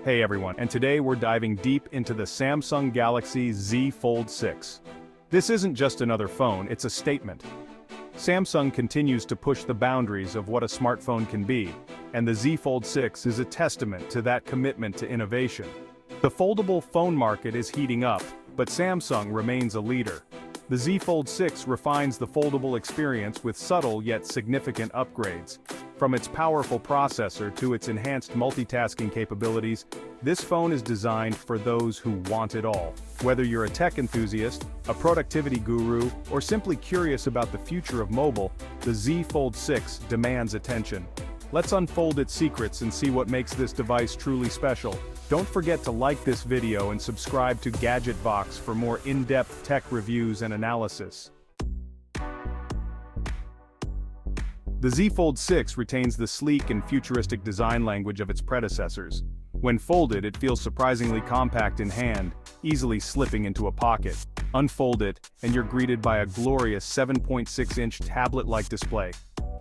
Hey everyone, and today we're diving deep into the Samsung Galaxy Z Fold 6. This isn't just another phone, it's a statement. Samsung continues to push the boundaries of what a smartphone can be, and the Z Fold 6 is a testament to that commitment to innovation. The foldable phone market is heating up, but Samsung remains a leader. The Z Fold 6 refines the foldable experience with subtle yet significant upgrades. From its powerful processor to its enhanced multitasking capabilities, this phone is designed for those who want it all. Whether you're a tech enthusiast, a productivity guru, or simply curious about the future of mobile, the Z Fold 6 demands attention. Let's unfold its secrets and see what makes this device truly special. Don't forget to like this video and subscribe to GadgetVox for more in-depth tech reviews and analysis. The Z Fold 6 retains the sleek and futuristic design language of its predecessors. When folded, it feels surprisingly compact in hand, easily slipping into a pocket. Unfold it, and you're greeted by a glorious 7.6-inch tablet-like display.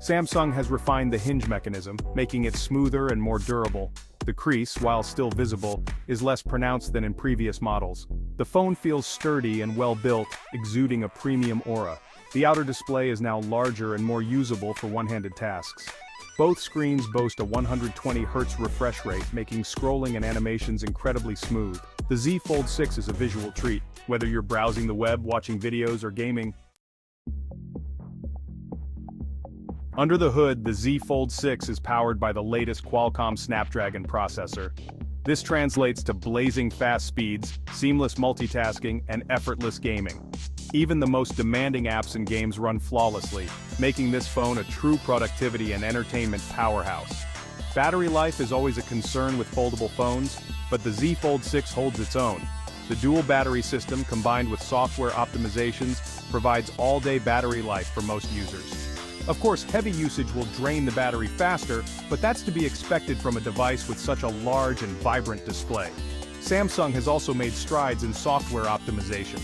Samsung has refined the hinge mechanism, making it smoother and more durable. The crease, while still visible, is less pronounced than in previous models. The phone feels sturdy and well-built, exuding a premium aura. The outer display is now larger and more usable for one-handed tasks. Both screens boast a 120Hz refresh rate, making scrolling and animations incredibly smooth. The Z Fold 6 is a visual treat, whether you're browsing the web, watching videos, or gaming. Under the hood, the Z Fold 6 is powered by the latest Qualcomm Snapdragon processor. This translates to blazing fast speeds, seamless multitasking, and effortless gaming. Even the most demanding apps and games run flawlessly, making this phone a true productivity and entertainment powerhouse. Battery life is always a concern with foldable phones, but the Z Fold 6 holds its own. The dual battery system, combined with software optimizations, provides all-day battery life for most users. Of course, heavy usage will drain the battery faster, but that's to be expected from a device with such a large and vibrant display. Samsung has also made strides in software optimization.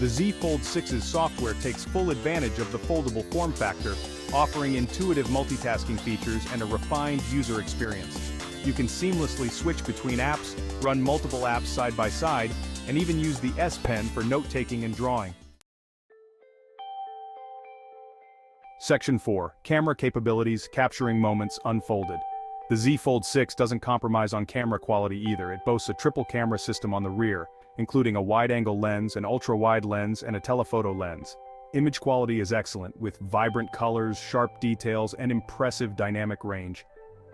The Z Fold 6's software takes full advantage of the foldable form factor, offering intuitive multitasking features and a refined user experience. You can seamlessly switch between apps, run multiple apps side by side, and even use the S Pen for note-taking and drawing. Section 4. Camera capabilities, capturing moments unfolded. The Z Fold 6 doesn't compromise on camera quality either. It boasts a triple camera system on the rear, including a wide-angle lens, an ultra-wide lens, and a telephoto lens. Image quality is excellent, with vibrant colors, sharp details, and impressive dynamic range.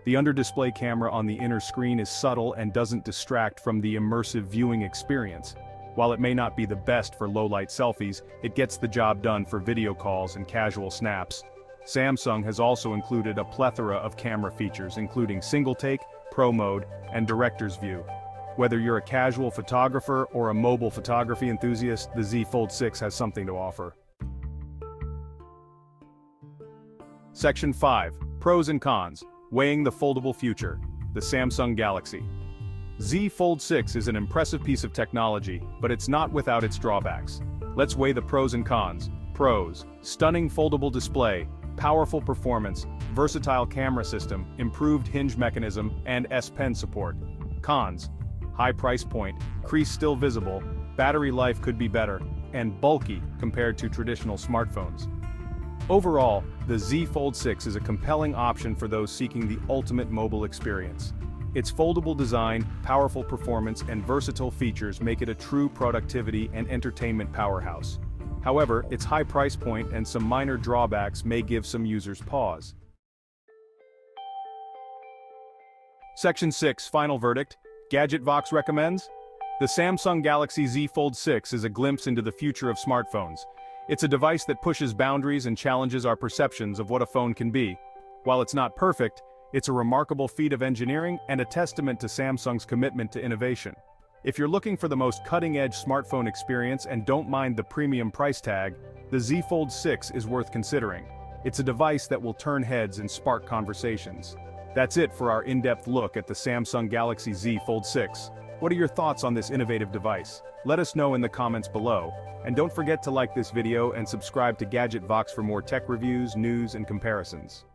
The under-display camera on the inner screen is subtle and doesn't distract from the immersive viewing experience. While it may not be the best for low-light selfies, it gets the job done for video calls and casual snaps. Samsung has also included a plethora of camera features, including single-take, pro mode, and director's view. Whether you're a casual photographer or a mobile photography enthusiast, the Z Fold 6 has something to offer. Section 5. Pros and cons. Weighing the foldable future. The Samsung Galaxy Z Fold 6 is an impressive piece of technology, but it's not without its drawbacks. Let's weigh the pros and cons. Pros: stunning foldable display, powerful performance, versatile camera system, improved hinge mechanism, and S Pen support. Cons: high price point, crease still visible, battery life could be better, and bulky compared to traditional smartphones. Overall, the Z Fold 6 is a compelling option for those seeking the ultimate mobile experience. Its foldable design, powerful performance, and versatile features make it a true productivity and entertainment powerhouse. However, its high price point and some minor drawbacks may give some users pause. Section 6. Final verdict. GadgetVox Recommends. The Samsung Galaxy Z Fold 6 is a glimpse into the future of smartphones. It's a device that pushes boundaries and challenges our perceptions of what a phone can be. While it's not perfect, it's a remarkable feat of engineering and a testament to Samsung's commitment to innovation. If you're looking for the most cutting-edge smartphone experience and don't mind the premium price tag, the Z Fold 6 is worth considering. It's a device that will turn heads and spark conversations. That's it for our in-depth look at the Samsung Galaxy Z Fold 6. What are your thoughts on this innovative device? Let us know in the comments below. And don't forget to like this video and subscribe to GadgetVox for more tech reviews, news, and comparisons.